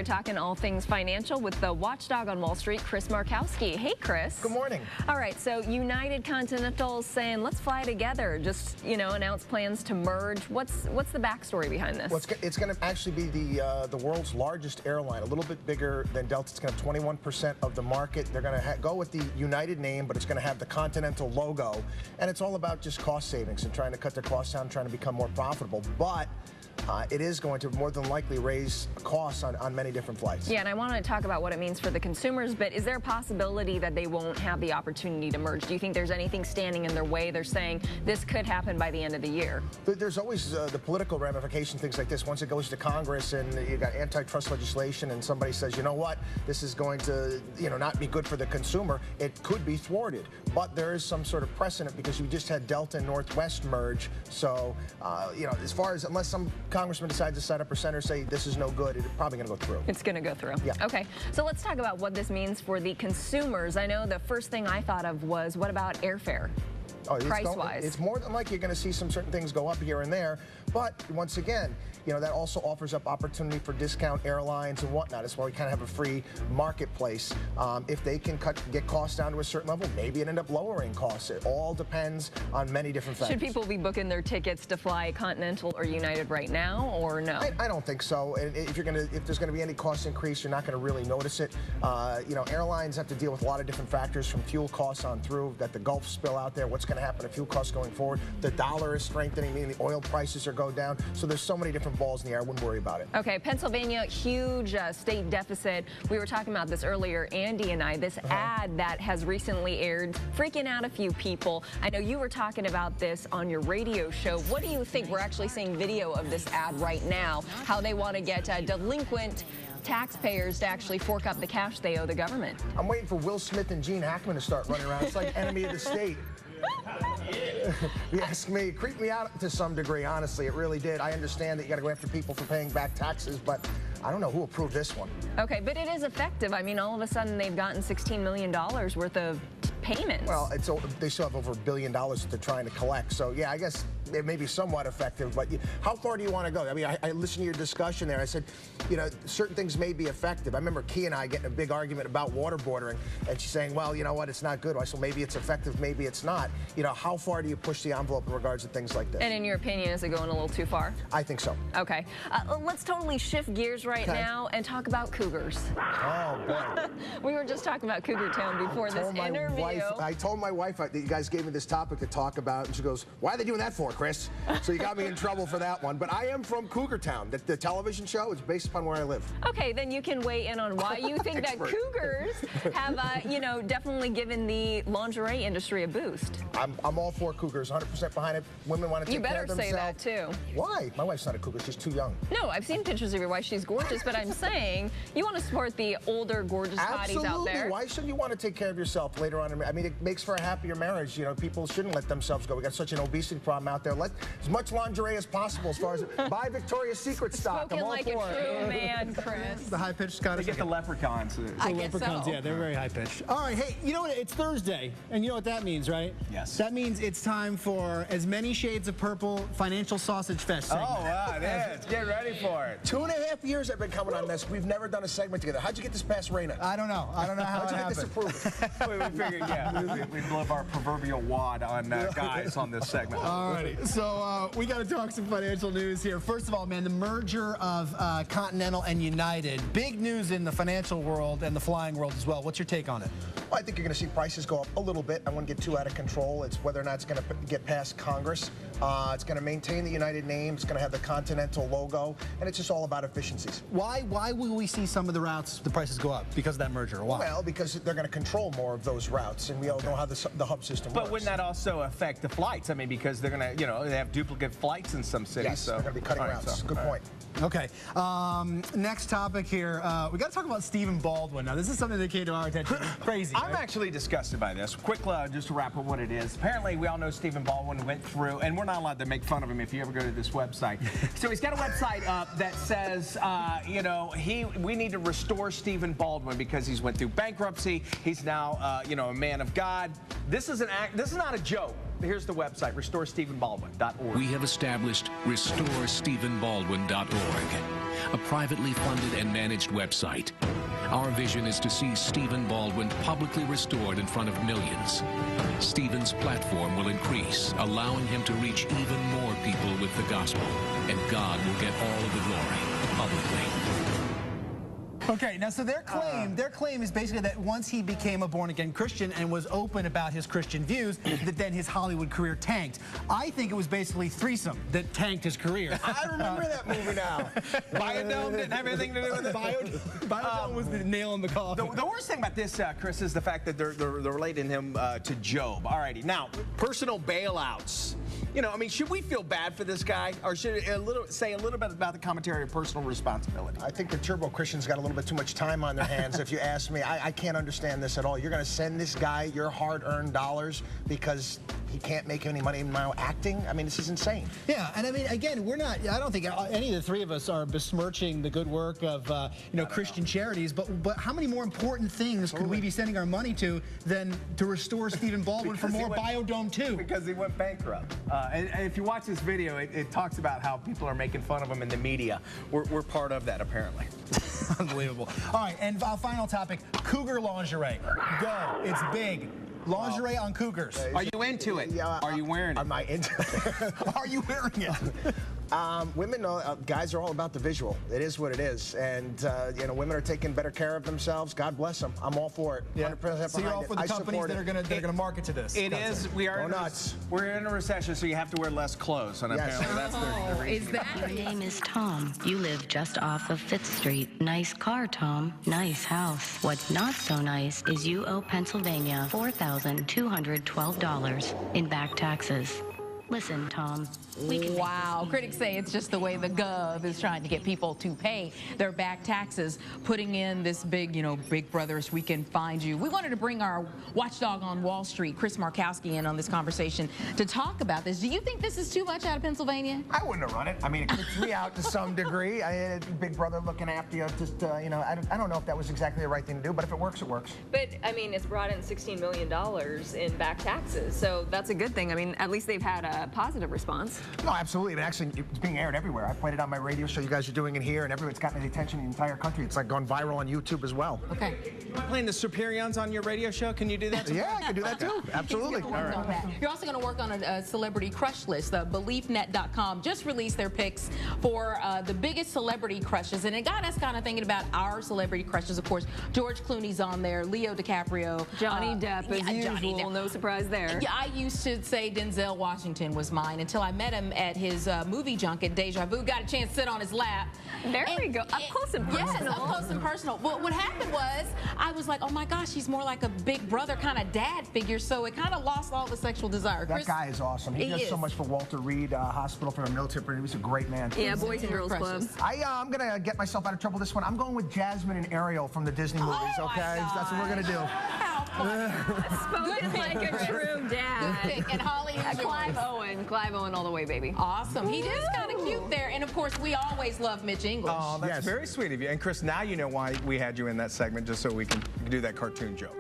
here talking all things financial with the watchdog on Wall Street, Chris Markowski. Hey, Chris. Good morning. All right, so United Continental saying, let's fly together. Just, announced plans to merge. What's the backstory behind this? Well, it's going to actually be the world's largest airline, a little bit bigger than Delta. It's going to have 21% of the market. They're going to go with the United name, but it's going to have the Continental logo. And it's all about just cost savings and trying to cut their costs down, trying to become more profitable. But it is going to more than likely raise costs on many different flights. Yeah, and I want to talk about what it means for the consumers, but is there a possibility that they won't have the opportunity to merge? Do you think there's anything standing in their way? They're saying this could happen by the end of the year. There's always the political ramification, things like this. Once it goes to Congress and you got antitrust legislation and somebody says, you know what, this is going to not be good for the consumer, it could be thwarted. But there is some sort of precedent because you just had Delta and Northwest merge. So, as far as, unless some congressman decides to set up or senator say this is no good, it's probably going to go through. It's going to go through. Yeah. Okay. So let's talk about what this means for the consumers. I know the first thing I thought of was, what about airfare? Price-wise. It's more than likely you're going to see some certain things go up here and there, but once again, that also offers up opportunity for discount airlines and whatnot. That's why we kind of have a free marketplace. If they can get costs down to a certain level, maybe it end up lowering costs. It all depends on many different factors. Should people be booking their tickets to fly Continental or United right now, or no? I don't think so. And if there's going to be any cost increase, you're not going to really notice it. Airlines have to deal with a lot of different factors, from fuel costs on through. Got the Gulf spill out there. What's going to happen to fuel costs going forward? The dollar is strengthening, meaning the oil prices are going down. So there's so many different balls in the air. I wouldn't worry about it. Okay, Pennsylvania, huge state deficit. We were talking about this earlier, Andy and I. This ad that has recently aired, freaking out a few people. I know you were talking about this on your radio show. What do you think? We're actually seeing video of this ad right now, how they want to get delinquent taxpayers to actually fork up the cash they owe the government. I'm waiting for Will Smith and Gene Hackman to start running around. It's like enemy of the state. You ask me, it creeped me out to some degree, honestly. It really did. I understand that you got to go after people for paying back taxes, but I don't know who approved this one. Okay, but it is effective. I mean, all of a sudden they've gotten $16 million worth of payments. Well, they still have over $1 billion that they're trying to collect. So, yeah, I guess it may be somewhat effective, but how far do you want to go? I mean, I listened to your discussion there. I said, certain things may be effective. I remember Key and I getting a big argument about waterboarding, and she's saying, well, you know what, it's not good. So maybe it's effective, maybe it's not. How far do you push the envelope in regards to things like this? And in your opinion, is it going a little too far? I think so. Okay. Let's totally shift gears right now and talk about cougars. Oh, boy. We were just talking about Cougar Town before this interview. I told my wife that you guys gave me this topic to talk about, and she goes, why are they doing that for, Chris? So you got me in trouble for that one. But I am from Cougar Town. The television show is based upon where I live. Okay, then you can weigh in on why you think that cougars have, definitely given the lingerie industry a boost. I'm all for cougars, 100% behind it. Women want to take care of themselves. You better say that, too. Why? My wife's not a cougar. She's too young. No, I've seen pictures of your wife. She's gorgeous, but I'm saying you want to support the older, gorgeous bodies out there. Why shouldn't you want to take care of yourself later on? I mean, it makes for a happier marriage. People shouldn't let themselves go. We got such an obesity problem out there. Let as much lingerie as possible as far as buy Victoria's Secret stock. Spoken like a true man, Chris. The high-pitched Scottish. They get the leprechauns. The leprechauns, yeah, they're very high-pitched. All right, hey, you know what? It's Thursday, and you know what that means, right? Yes. That means it's time for As Many Shades of Purple Financial Sausage Fest segment. Oh, wow, it is. Get ready for it. 2.5 years I've been coming on this. We've never done a segment together. How'd you get this past Raina? I don't know. I don't know how How'd it you happened. get this approved? We figured, we blew up our proverbial wad on guys on this segment. All righty. So we got to talk some financial news here. First of all, man, the merger of Continental and United. Big news in the financial world and the flying world as well. What's your take on it? Well, I think you're going to see prices go up a little bit. I wouldn't get too out of control. It's whether or not it's going to get past Congress. It's going to maintain the United name. It's going to have the Continental logo. And it's just all about efficiencies. Why will we see some of the routes, the prices go up because of that merger? Why? Well, because they're going to control more of those routes. And we all know how the hub system works. But wouldn't that also affect the flights? I mean, because they're going to, they have duplicate flights in some cities. Yes, so they're going to be cutting routes. Good point. Okay. Next topic here. We got to talk about Stephen Baldwin. Now, this is something that came to our attention. Crazy. I'm actually disgusted by this. Quick, just to wrap up what it is. Apparently, we all know Stephen Baldwin went through, and we're not allowed to make fun of him if you ever go to this website. So he's got a website up that says, we need to restore Stephen Baldwin because he's went through bankruptcy. He's now, a man of God. This is not a joke. here's the website, restorestephenbaldwin.org. We have established RestoreStephenBaldwin.org, a privately funded and managed website. Our vision is to see Stephen Baldwin publicly restored in front of millions. Stephen's platform will increase, allowing him to reach even more people with the gospel, and God will get all of the glory publicly. Okay, now so their claim is basically that once he became a born-again Christian and was open about his Christian views, that then his Hollywood career tanked. I think it was basically Threesome that tanked his career. I remember that movie now. Biodome didn't have anything to do with it. Biodome was the nail in the coffin. The worst thing about this, Chris, is the fact that they're relating him to Job. Alrighty, now personal bailouts. You know, I mean, should we feel bad for this guy, or should it say a little bit about the commentary of personal responsibility? I think the turbo Christians got a little bit too much time on their hands, if you ask me. I can't understand this at all. You're going to send this guy your hard-earned dollars because he can't make any money now acting? I mean, this is insane. Yeah, and I mean, again, I don't think any of the three of us are besmirching the good work of, Christian charities, but how many more important things could we be sending our money to than to restore Stephen Baldwin for more Biodome 2? Because he went bankrupt. And if you watch this video, it talks about how people are making fun of him in the media. We're part of that, apparently. Unbelievable. All right, and final topic, Cougar lingerie. Go. It's big. Lingerie on Cougars. Are you into it? Yeah, are you wearing it? Am I into it? Are you wearing it? Women, guys are all about the visual. It is what it is. And, women are taking better care of themselves. God bless them. I'm all for it. Yeah. 100% So you're all for the I companies that are going to market to this. It is. We're in a recession, so you have to wear less clothes. And apparently that's the reason. Is that Your name is Tom. You live just off of 5th Street. Nice car, Tom. Nice house. What's not so nice is you owe Pennsylvania $4,212 in back taxes. Listen, Tom, we can Wow. Critics say it's just the way the Gov is trying to get people to pay their back taxes, putting in this big, Big Brothers, we can find you. We wanted to bring our watchdog on Wall Street, Chris Markowski, in on this conversation to talk about this. Do you think this is too much out of Pennsylvania? I wouldn't have run it. I mean, it creeps me out to some degree. Big Brother looking after you. Just, I don't know if that was exactly the right thing to do, but if it works, it works. But, I mean, it's brought in $16 million in back taxes, so that's a good thing. I mean, at least they've had a positive response. No, absolutely. I mean, actually, it's being aired everywhere. I played it on my radio show. You guys are doing it here, and it's gotten the attention in the entire country. It's like gone viral on YouTube as well. Okay. You're playing the Superions on your radio show? Can you do that? Yeah, I can do that too. Absolutely. All right. You're also going to work on a celebrity crush list. BeliefNet.com just released their picks for the biggest celebrity crushes, and it got us kind of thinking about our celebrity crushes. Of course, George Clooney's on there, Leo DiCaprio, Johnny Depp, as usual. No surprise there. Yeah, I used to say Denzel Washington was mine until I met him at his movie junket, Deja Vu. Got a chance to sit on his lap. There we go. Up close and personal. Yes, up close and personal. Well, what happened was, I was like, oh my gosh, he's more like a big brother kind of dad figure, so it kind of lost all the sexual desire. That guy is awesome. He does so much for Walter Reed Hospital for the military. He was a great man. Yeah, Boys and Girls Club. I'm going to get myself out of trouble this one. I'm going with Jasmine and Ariel from the Disney movies, okay? That's what we're going to do. Spoken like a true dad. Good pick. And Holly, Clive Owen all the way, baby. Awesome. He is kind of cute there. And of course, we always love Mitch English. Oh, that's very sweet of you. And Chris, now you know why we had you in that segment, just so we can do that cartoon joke.